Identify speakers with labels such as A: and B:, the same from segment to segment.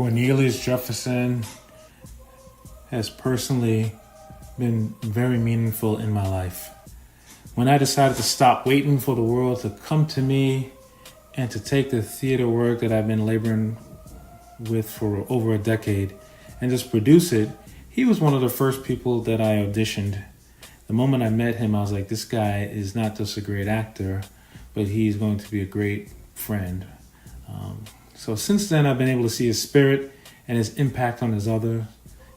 A: Cornelius Jefferson has personally been very meaningful in my life. When I decided to stop waiting for the world to come to me and to take the theater work that I've been laboring with for over a decade and just produce it, he was one of the first people that I auditioned. The moment I met him, I was like, this guy is not just a great actor, but he's going to be a great friend. So since then, I've been able to see his spirit and his impact on his other.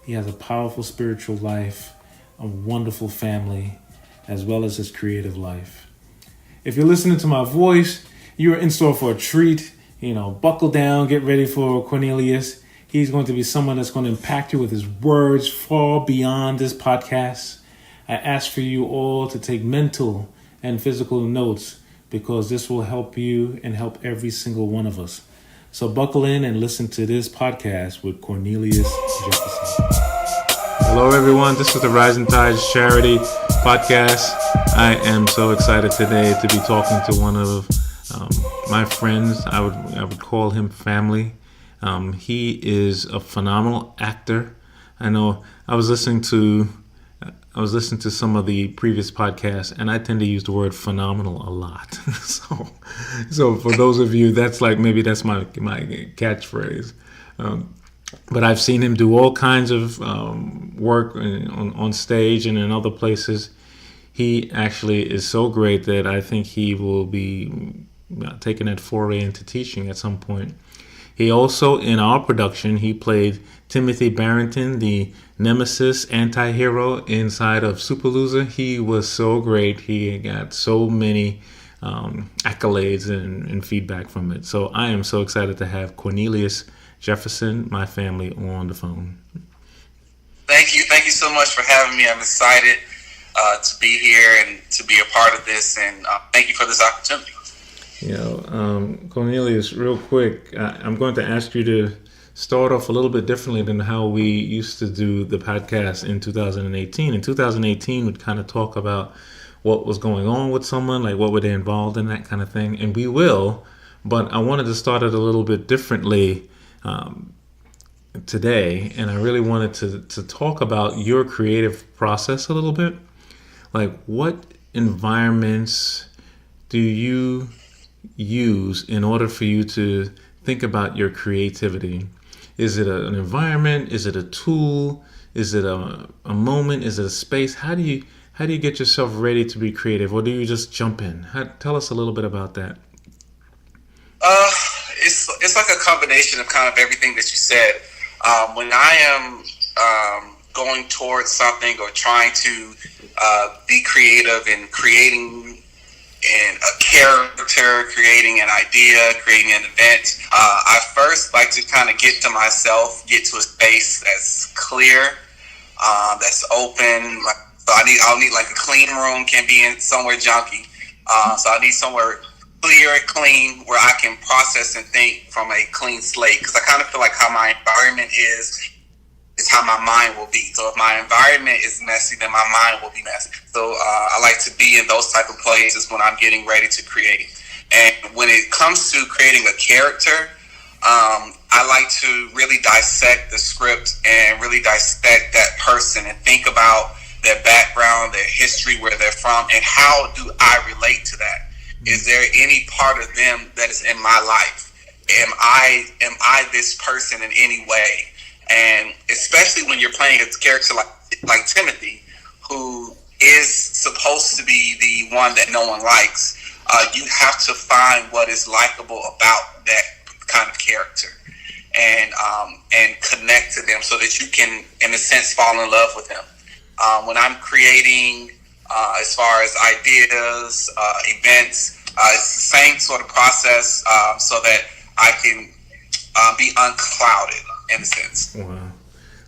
A: He has a powerful spiritual life, a wonderful family, as well as his creative life. If you're listening to my voice, you're in store for a treat. Buckle down, get ready for Cornelius. He's going to be someone that's going to impact you with his words far beyond this podcast. I ask for you all to take mental and physical notes because this will help you and help every single one of us. So buckle in and listen to this podcast with Cornelius Jefferson. Hello, everyone. This is the Rising Tides Charity Podcast. I am so excited today to be talking to one of my friends. I would call him family. He is a phenomenal actor. I know I was listening to some of the previous podcasts, and I tend to use the word phenomenal a lot. So for those of you, that's my catchphrase. But I've seen him do all kinds of work on stage and in other places. He actually is so great that I think he will be taking that foray into teaching at some point. He also, in our production, he played Timothy Barrington, the nemesis anti-hero inside of Superloser. He was so great. He got so many accolades and feedback from it. So I am so excited to have Cornelius Jefferson, my family, on the phone.
B: Thank you so much for having me. I'm excited to be here and to be a part of this, and thank you for this opportunity.
A: Cornelius, real quick, I'm going to ask you to start off a little bit differently than how we used to do the podcast in 2018. In 2018, we'd kind of talk about what was going on with someone, like what were they involved in, that kind of thing. And we will, but I wanted to start it a little bit differently today. And I really wanted to talk about your creative process a little bit. Like, what environments do you use in order for you to think about your creativity? Is it an environment? Is it a tool? Is it a moment? Is it a space? How do you get yourself ready to be creative, or do you just jump in? Tell us a little bit about that.
B: It's like a combination of kind of everything that you said. When I am going towards something or trying to be creative in creating in a character, creating an idea, creating an event, I first like to kind of get to myself, get to a space that's clear, that's open. So I'll need like a clean room, can't be in somewhere junky. So I need somewhere clear and clean where I can process and think from a clean slate. Because I kind of feel like how my environment is how my mind will be. So if my environment is messy, then my mind will be messy. So I like to be in those type of places when I'm getting ready to create. And when it comes to creating a character, I like to really dissect the script and really dissect that person and think about their background, their history, where they're from, and how do I relate to that? Is there any part of them that is in my life? Am I this person in any way? And especially when you're playing a character like Timothy, who is supposed to be the one that no one likes, you have to find what is likable about that kind of character and connect to them so that you can, in a sense, fall in love with them. When I'm creating, as far as ideas, events, it's the same sort of process so that I can be unclouded in a sense.
A: Wow,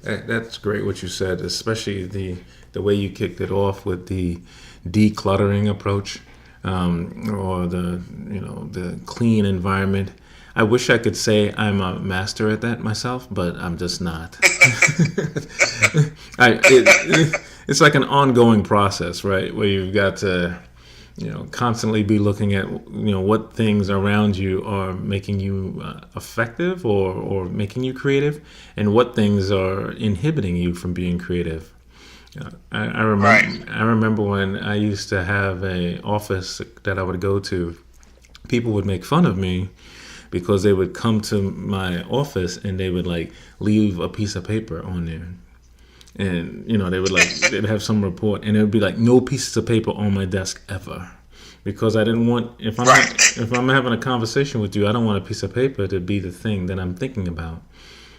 A: that's great what you said, especially the way you kicked it off with the decluttering approach, or the clean environment. I wish I could say I'm a master at that myself, but I'm just not. It's like an ongoing process, right? Where you've got to constantly be looking at, what things around you are making you effective or making you creative, and what things are inhibiting you from being creative. I
B: Right.
A: remember. I remember when I used to have a office that I would go to. People would make fun of me because they would come to my office and they would like leave a piece of paper on there, and they would like they'd have some report, and it would be like no pieces of paper on my desk ever, because I didn't want,
B: Right.
A: if I'm having a conversation with you, I don't want a piece of paper to be the thing that I'm thinking about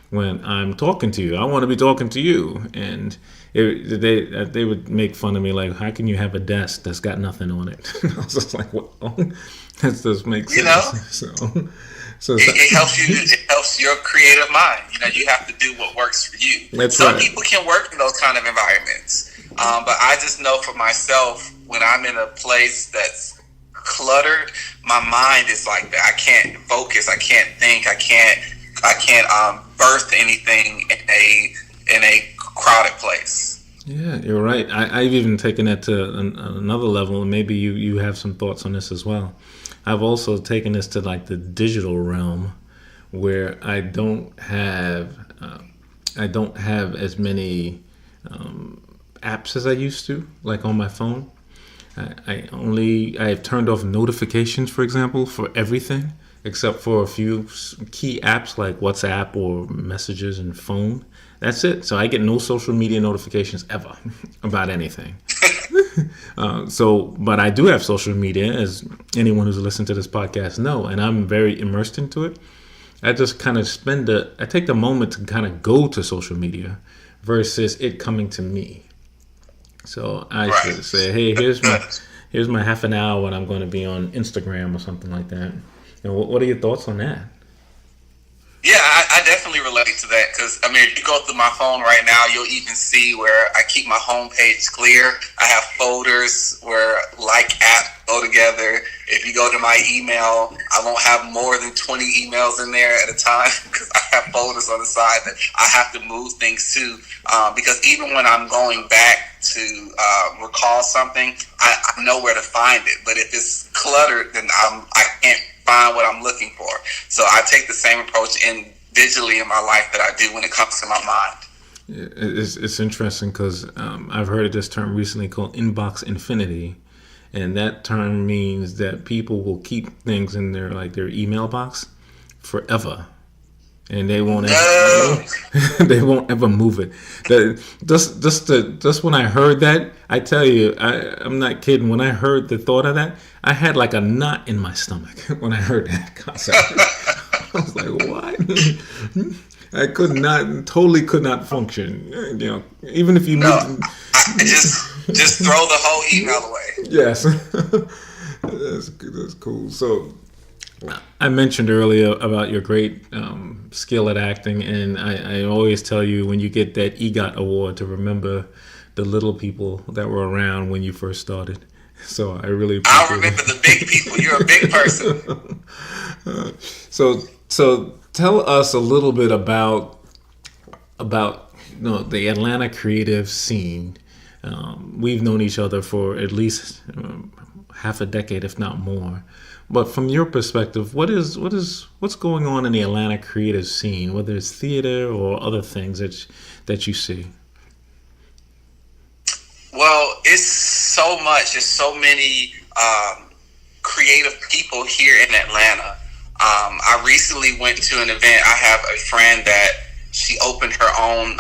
A: when I'm talking to you. I want to be talking to you. And they would make fun of me, like, how can you have a desk that's got nothing on it? I was just like, well, that does make
B: You know,
A: sense. So
B: it helps you. It helps your creative mind. You have to do what works for you.
A: That's
B: Some
A: right.
B: people can work in those kind of environments, but I just know for myself, when I'm in a place that's cluttered, my mind is like that. I can't focus. I can't think. I can't birth anything in a crowded place.
A: Yeah, you're right. I've even taken that to another level, and maybe you have some thoughts on this as well. I've also taken this to like the digital realm, where I don't have as many apps as I used to, like on my phone. I've turned off notifications, for example, for everything except for a few key apps like WhatsApp or messages and phone. That's it. So I get no social media notifications ever about anything. But I do have social media, as anyone who's listened to this podcast know, and I'm very immersed into it. I just kind of I take the moment to kind of go to social media versus it coming to me. So I should say, hey, here's my half an hour when I'm going to be on Instagram or something like that. What are your thoughts on that?
B: Yeah, I definitely relate to that, because if you go through my phone right now, you'll even see where I keep my home page clear. I have folders where like apps go together. If you go to my email, I won't have more than 20 emails in there at a time, because I have folders on the side that I have to move things to. Because even when I'm going back to recall something, I know where to find it. But if it's cluttered, then I can't find what I'm looking for. So I take the same approach digitally in my life that I do when it comes to my mind.
A: It's interesting because I've heard of this term recently called inbox infinity, and that term means that people will keep things in their email box forever, and they won't they won't ever move it. Just when I heard that, I tell you, I'm not kidding. When I heard the thought of that, I had like a knot in my stomach when I heard that concept. I was like, what? I totally could not function. Even if you
B: I just throw the whole email away.
A: Yes, that's cool. So I mentioned earlier about your great skill at acting, and I always tell you, when you get that EGOT award, to remember the little people that were around when you first started. So I really appreciate
B: I'll remember the big people. You're a big person.
A: So tell us a little bit about the Atlanta creative scene. We've known each other for at least half a decade, if not more. But from your perspective, what's going on in the Atlanta creative scene, whether it's theater or other things that you see?
B: Well, it's so much. There's so many creative people here in Atlanta. I recently went to an event. I have a friend that she opened her own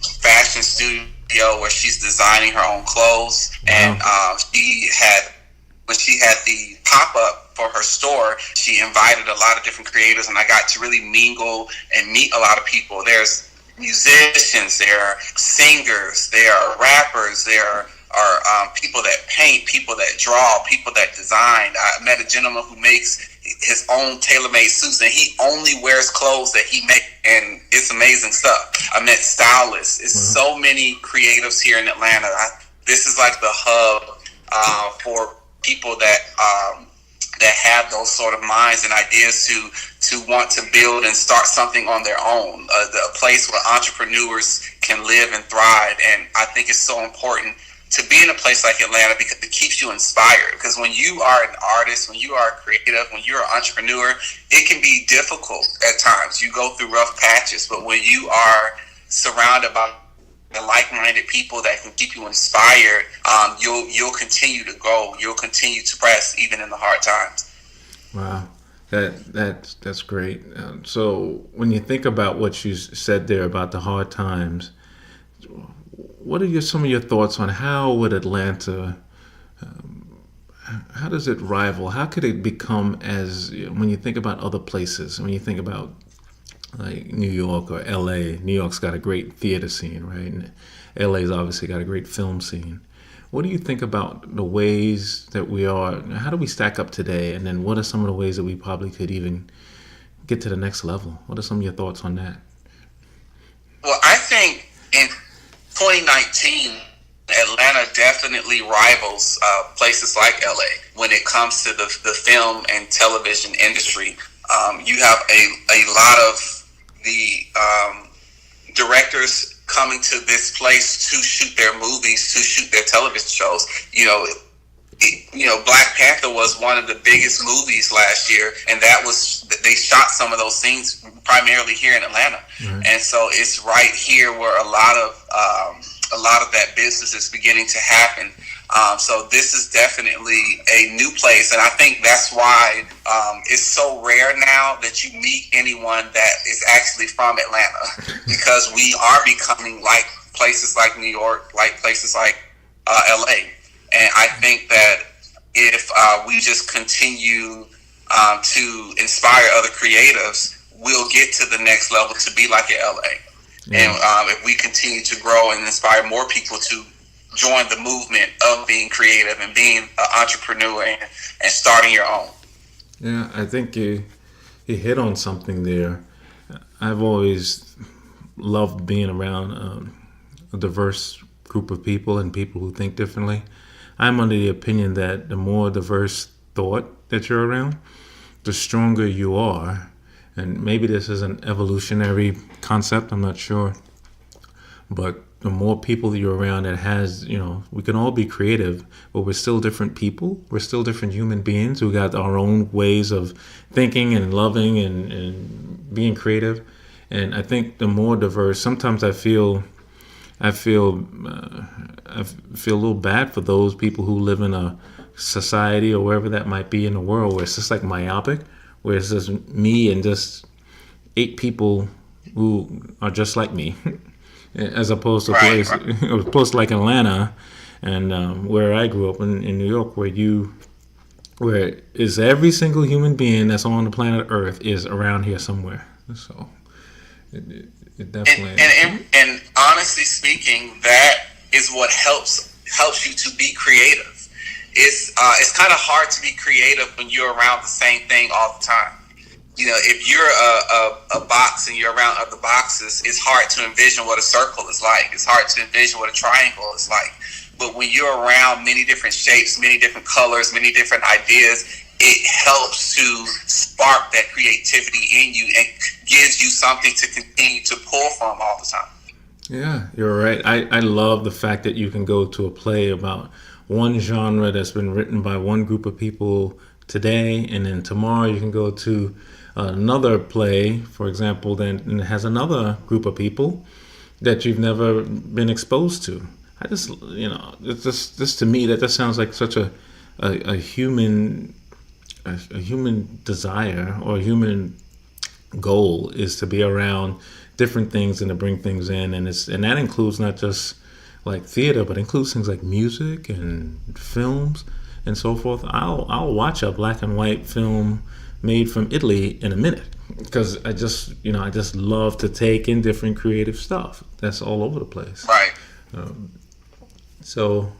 B: fashion studio where she's designing her own clothes. Wow. And when she had the pop-up for her store, she invited a lot of different creators, and I got to really mingle and meet a lot of people. There's musicians, there are singers, there are rappers, there are people that paint, people that draw, people that design. I met a gentleman who makes his own tailor-made suits, and he only wears clothes that he makes, and it's amazing stuff. I met stylists. It's so many creatives here in Atlanta. This is like the hub for people that have those sort of minds and ideas to want to build and start something on their own. A place where entrepreneurs can live and thrive. And I think it's so important to be in a place like Atlanta because it keeps you inspired. Because when you are an artist, when you are creative, when you're an entrepreneur, it can be difficult at times. You go through rough patches, but when you are surrounded by the like-minded people that can keep you inspired, you'll continue to go. You'll continue to press even in the hard times.
A: Wow, that's great. So when you think about what you said there about the hard times, what are some of your thoughts on how would Atlanta, how does it rival? How could it become as, when you think about other places, when you think about like New York or LA, New York's got a great theater scene, right? And LA's obviously got a great film scene. What do you think about the ways that we are, how do we stack up today? And then what are some of the ways that we probably could even get to the next level? What are some of your thoughts on that?
B: Well, I think in 2019, Atlanta definitely rivals places like LA when it comes to the film and television industry. You have a lot of the directors coming to this place to shoot their movies, to shoot their television shows. Black Panther was one of the biggest movies last year, and they shot some of those scenes primarily here in Atlanta. Mm-hmm. And so it's right here where a lot of that business is beginning to happen. So this is definitely a new place, and I think that's why it's so rare now that you meet anyone that is actually from Atlanta, because we are becoming like places like New York, like places like LA. And I think that if we just continue to inspire other creatives, we'll get to the next level to be like in LA. Yeah. And if we continue to grow and inspire more people to join the movement of being creative and being an entrepreneur and starting your own.
A: Yeah, I think you hit on something there. I've always loved being around a diverse group of people and people who think differently. I'm under the opinion that the more diverse thought that you're around, the stronger you are. And maybe this is an evolutionary concept, I'm not sure. But the more people that you're around that has, we can all be creative, but we're still different people. We're still different human beings who got our own ways of thinking and loving and being creative. And I think the more diverse, sometimes I feel a little bad for those people who live in a society or wherever that might be in the world where it's just like myopic, where it's just me and just 8 people who are just like me, as opposed to a place like Atlanta and where I grew up in New York, where is every single human being that's on the planet Earth is around here somewhere. So it definitely.
B: And honestly speaking, that is what helps you to be creative. It's kind of hard to be creative when you're around the same thing all the time. If you're a box and you're around other boxes, it's hard to envision what a circle is like. It's hard to envision what a triangle is like. But when you're around many different shapes, many different colors, many different ideas, it helps to spark that creativity in you and gives you something to continue to pull from all the time.
A: Yeah, you're right. I love the fact that you can go to a play about one genre that's been written by one group of people today, and then tomorrow you can go to another play, for example, that has another group of people that you've never been exposed to. I just, it's just to me that sounds like such a human desire or a human goal is to be around different things and to bring things in, and that includes not just like theater, but includes things like music and films and so forth. I'll watch a black and white film made from Italy in a minute because I just love to take in different creative stuff that's all over the place.
B: Right.
A: So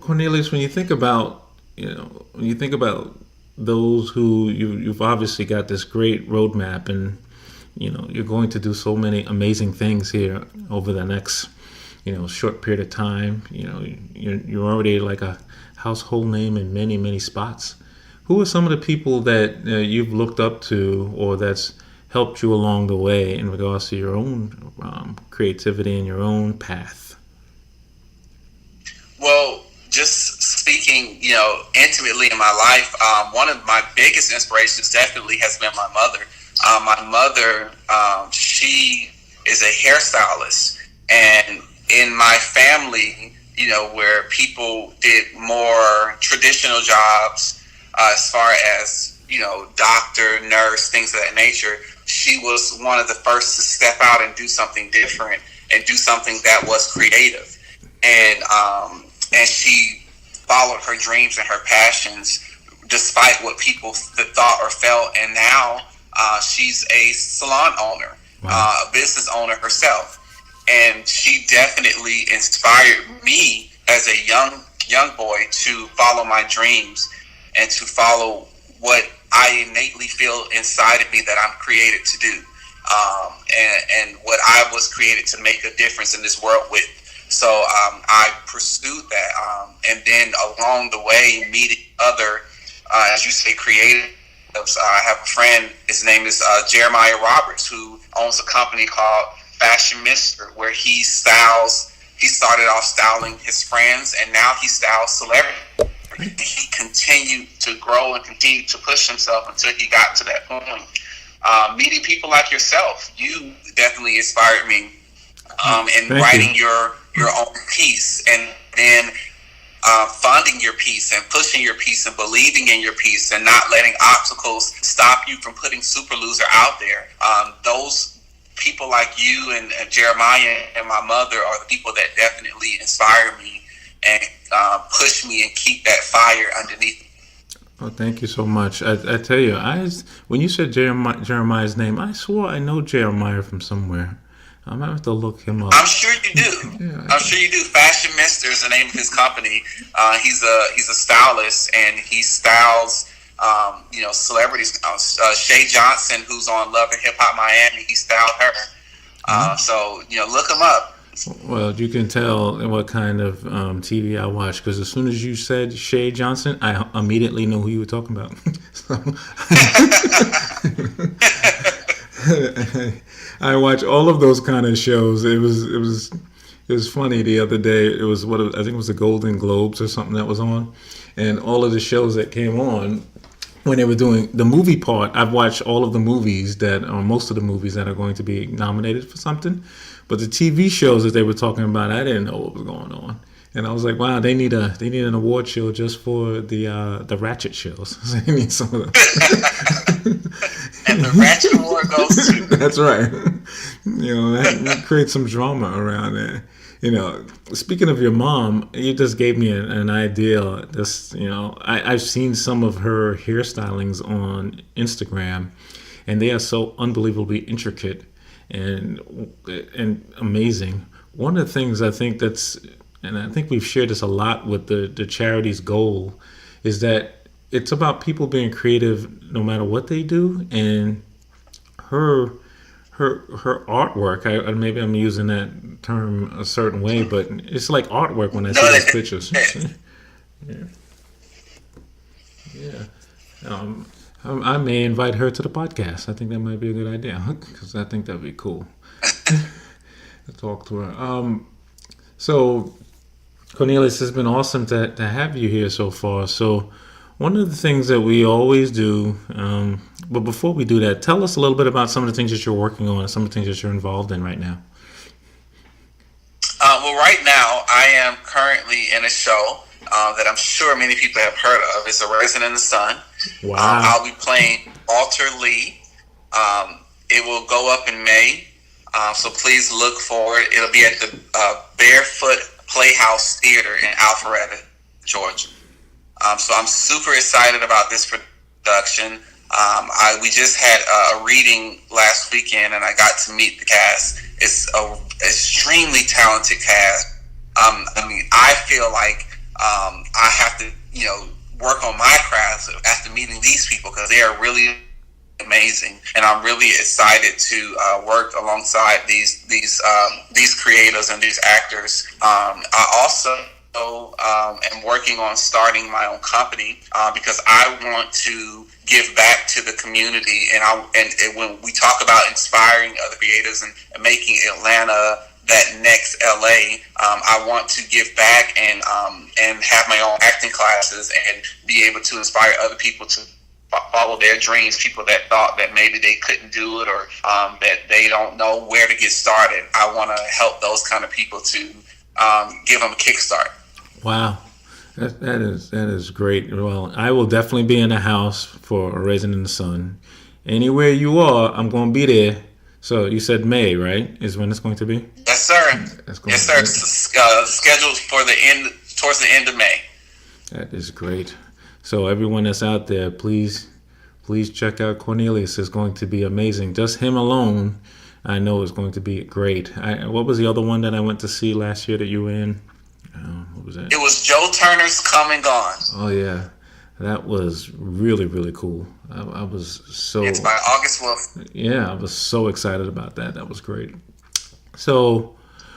A: Cornelius, when you think about those who you've obviously got this great roadmap, and you're going to do so many amazing things here over the next short period of time. You're already like a household name in many, many spots. Who are some of the people that you've looked up to or that's helped you along the way in regards to your own creativity and your own path?
B: intimately in my life, one of my biggest inspirations definitely has been my mother. My mother, she is a hairstylist, and in my family, where people did more traditional jobs, as far as doctor, nurse, things of that nature, she was one of the first to step out and do something different and do something that was creative, and she followed her dreams and her passions despite what people thought or felt. And now she's a salon owner, a business owner herself. And she definitely inspired me as a young boy to follow my dreams and to follow what I innately feel inside of me that I'm created to do, and what I was created to make a difference in this world with. So I pursued that, and then along the way, meeting other, as you say, creatives. I have a friend. His name is Jeremiah Roberts, who owns a company called Fashion Mister, where he styles. He started off styling his friends, and now he styles celebrities. He continued to grow and continued to push himself until he got to that point. Meeting people like yourself, you definitely inspired me in writing your own piece, and then funding your piece and pushing your piece and believing in your piece and not letting obstacles stop you from putting Super Loser out there. Those people like you and Jeremiah and my mother are the people that definitely inspire me and push me and keep that fire underneath me.
A: Oh, thank you so much. I tell you, when you said Jeremiah's name, I swore I know Jeremiah from somewhere. I'm gonna have to look him up.
B: I'm sure you do. Yeah, I'm sure you do. Fashion Mister is the name of his company. He's a stylist, and he styles celebrities. Shay Johnson, who's on Love and Hip Hop Miami, he styled her. So look him up.
A: Well, you can tell what kind of TV I watch, because as soon as you said Shay Johnson, I immediately knew who you were talking about. I watch all of those kind of shows. It was funny the other day. It was I think it was the Golden Globes or something that was on, and all of the shows that came on when they were doing the movie part. I've watched all of the movies most of the movies that are going to be nominated for something. But the TV shows that they were talking about, I didn't know what was going on, and I was like, "Wow, they need an award show just for the Ratchet shows. They need some of them."
B: And the Ratchet Award goes to.
A: That's right. That creates some drama around there. Speaking of your mom, you just gave me an idea. I've seen some of her hairstylings on Instagram, and they are so unbelievably intricate and amazing. One of the things I think and I think we've shared this a lot with the charity's goal, is that it's about people being creative no matter what they do. And her artwork, maybe I'm using that term a certain way, but it's like artwork when I see those pictures. Yeah. I may invite her to the podcast. I think that might be a good idea, because I think that'd be cool to talk to her. So, Cornelius, it's been awesome to have you here so far. So, one of the things that we always do, but before we do that, tell us a little bit about some of the things that you're working on and some of the things that you're involved in right now.
B: Well, right now, I am currently in a show that I'm sure many people have heard of. It's A Raisin in the Sun.
A: Wow.
B: I'll be playing Walter Lee. It will go up in May, so please look for it. It'll be at the Barefoot Playhouse Theater in Alpharetta, Georgia. So I'm super excited about this production. We just had a reading last weekend, and I got to meet the cast. It's an extremely talented cast. I feel like I have to, work on my craft after meeting these people, because they are really amazing, and I'm really excited to work alongside these creators and these actors. I also am working on starting my own company because I want to give back to the community, and when we talk about inspiring other creators and making Atlanta that next LA. I want to give back and have my own acting classes and be able to inspire other people to follow their dreams. People that thought that maybe they couldn't do it, or that they don't know where to get started. I want to help those kind of people to give them a kickstart.
A: Wow. That is great. Well, I will definitely be in the house for Raising in the Sun. Anywhere you are, I'm going to be there. So you said May, right? Is when it's going to be?
B: Yes, sir. Yes, sir. Scheduled for towards the end of May.
A: That is great. So everyone that's out there, please check out Cornelius. It's going to be amazing. Just him alone, I know is going to be great. What was the other one that I went to see last year that you were in? What was that?
B: It was Joe Turner's Come and Gone.
A: Oh yeah, that was really, really cool. I was so.
B: It's by August Wolf.
A: Yeah, I was so excited about that. That was great. So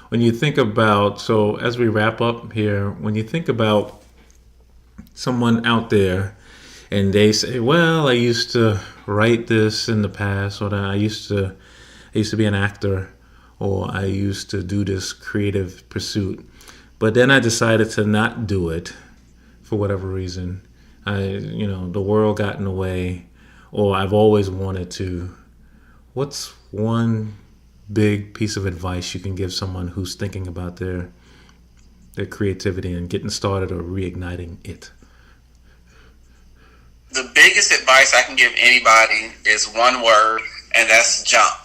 A: when you think about, as we wrap up here, when you think about someone out there and they say, well, I used to write this in the past, or that I used to be an actor, or I used to do this creative pursuit, but then I decided to not do it for whatever reason. The world got in the way, or I've always wanted to. What's one big piece of advice you can give someone who's thinking about their creativity and getting started or reigniting it?
B: The biggest advice I can give anybody is one word, and that's jump.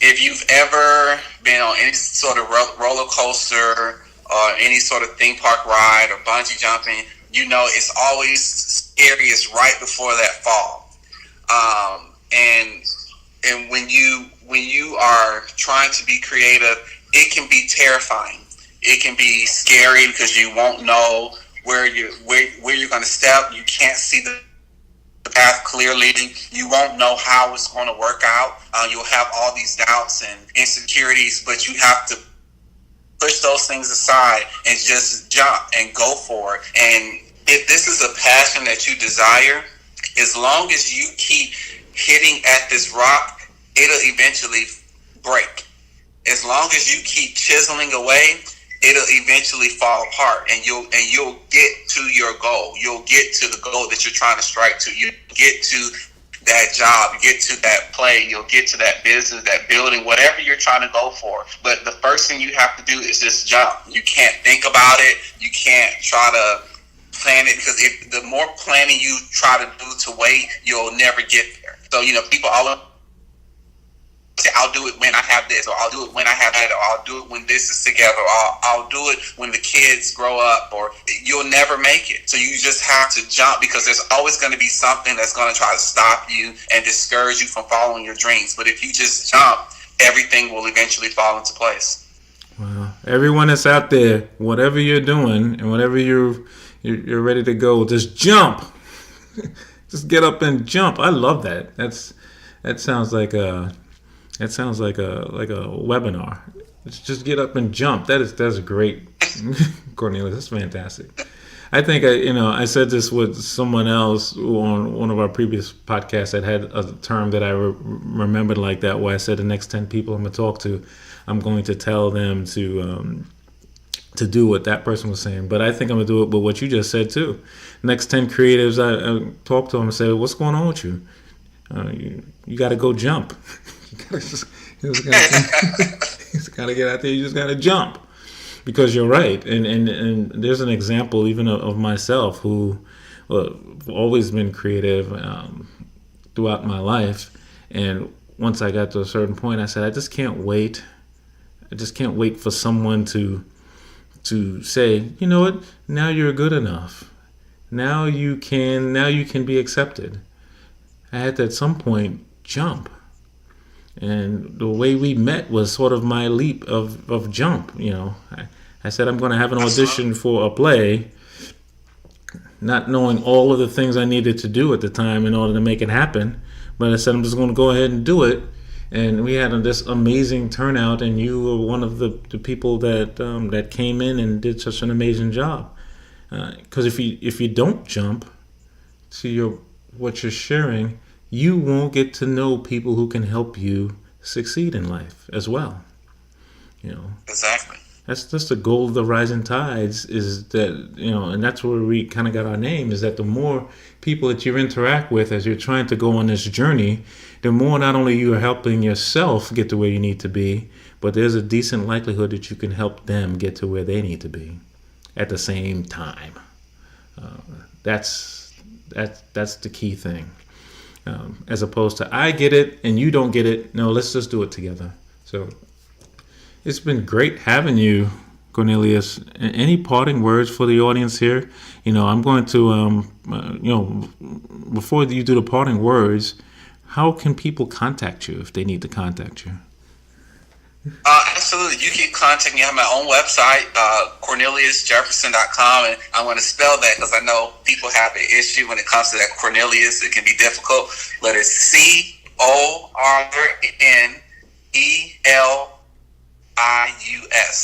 B: If you've ever been on any sort of roller coaster or any sort of theme park ride or bungee jumping, it's always scariest right before that fall. And when you are trying to be creative, it can be terrifying. It can be scary because you won't know where you're going to step. You can't see the path clearly. You won't know how it's going to work out. You'll have all these doubts and insecurities, but you have to push those things aside and just jump and go for it. And if this is a passion that you desire, as long as you keep hitting at this rock, it'll eventually break. As long as you keep chiseling away, it'll eventually fall apart, and you'll get to your goal. You'll get to the goal that you're trying to strike to. You get to that job, you get to that play, you'll get to that business, that building, whatever you're trying to go for. But the first thing you have to do is just jump. You can't think about it. You can't try to plan it, because the more planning you try to do to wait, you'll never get there. So, people all say, I'll do it when I have this, or I'll do it when I have that, or I'll do it when this is together, or I'll do it when the kids grow up, or you'll never make it. So you just have to jump, because there's always going to be something that's going to try to stop you and discourage you from following your dreams. But if you just jump, everything will eventually fall into place.
A: Wow. Everyone that's out there, whatever you're doing and whatever you're ready to go, just jump. Just get up and jump. I love that. That sounds like a webinar. Let's just get up and jump. That's great, Cornelius. That's fantastic. I think I said this with someone else on one of our previous podcasts that had a term that I remembered like that, where I said the next 10 people I'm going to talk to, I'm going to tell them to do what that person was saying. But I think I'm going to do it with what you just said too. Next 10 creatives, I talk to them and say, what's going on with you? You got to go jump. You just gotta get out there. You just gotta jump, because you're right. And there's an example even of myself, who always been creative throughout my life. And once I got to a certain point, I said, I just can't wait. I just can't wait for someone to say, you know what? Now you're good enough. Now you can be accepted. I had to at some point jump. And the way we met was sort of my leap of jump. I said, I'm going to have an audition for a play, not knowing all of the things I needed to do at the time in order to make it happen. But I said, I'm just going to go ahead and do it. And we had this amazing turnout, and you were one of the people that came in and did such an amazing job. Because if you don't jump to what you're sharing, you won't get to know people who can help you succeed in life as well. You know,
B: Exactly.
A: that's the goal of the rising tides, is that, and that's where we kind of got our name, is that the more people that you interact with as you're trying to go on this journey, the more not only you are helping yourself get to where you need to be, but there's a decent likelihood that you can help them get to where they need to be at the same time. That's the key thing. As opposed to, I get it and you don't get it. No, let's just do it together. So it's been great having you, Cornelius. Any parting words for the audience here? I'm going to, before you do the parting words, how can people contact you if they need to contact you?
B: Absolutely. You can contact me. I have my own website, CorneliusJefferson.com, and I'm going to spell that because I know people have an issue when it comes to that Cornelius. It can be difficult. Letters CorneliusJefferson.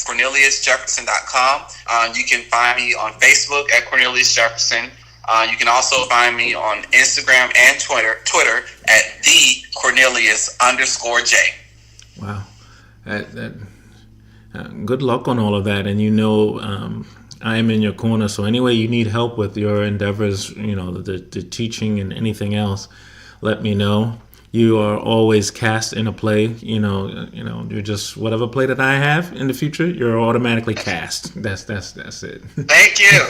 B: CorneliusJefferson.com. You can find me on Facebook at Cornelius Jefferson. You can also find me on Instagram and Twitter at @the_Cornelius_J.
A: Wow. Good luck on all of that. And I am in your corner. So any way you need help with your endeavors, the teaching and anything else, let me know. You are always cast in a play. You're just whatever play that I have in the future, you're automatically cast. That's it.
B: Thank you.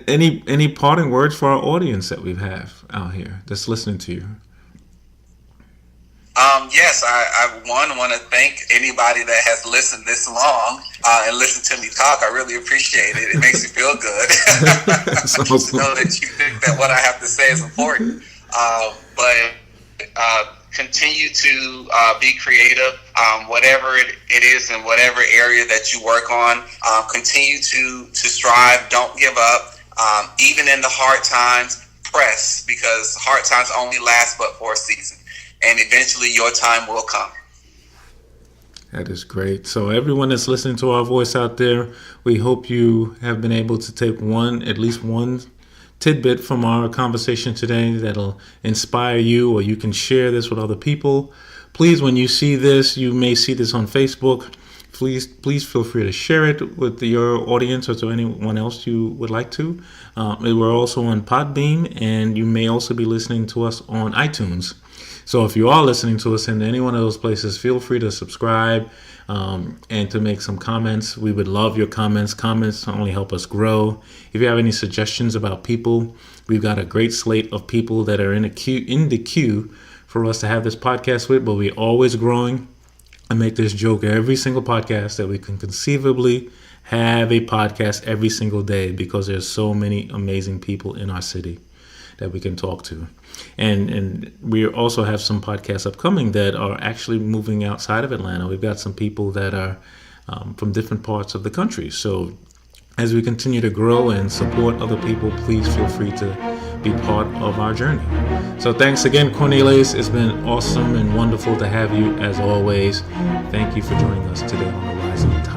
A: Any parting words for our audience that we have out here that's listening to you?
B: Yes, I want to thank anybody that has listened this long and listened to me talk. I really appreciate it. It makes me feel good to know that you think that what I have to say is important. But continue to be creative, whatever it is in whatever area that you work on. Continue to strive. Don't give up. Even in the hard times, press, because hard times only last but for a season. And eventually your time will come.
A: That is great. So everyone that's listening to our voice out there, we hope you have been able to take at least one tidbit from our conversation today that'll inspire you, or you can share this with other people. Please, when you see this, you may see this on Facebook. Please feel free to share it with your audience or to anyone else you would like to. We're also on Podbean, and you may also be listening to us on iTunes. So if you are listening to us in any one of those places, feel free to subscribe and to make some comments. We would love your comments. Comments only help us grow. If you have any suggestions about people, we've got a great slate of people that are in the queue for us to have this podcast with, but we're always growing. I make this joke every single podcast that we can conceivably have a podcast every single day, because there's so many amazing people in our city that we can talk to. And we also have some podcasts upcoming that are actually moving outside of Atlanta. We've got some people that are from different parts of the country. So as we continue to grow and support other people, please feel free to be part of our journey. So thanks again, Cornelius. It's been awesome and wonderful to have you as always. Thank you for joining us today on the Rising Tide.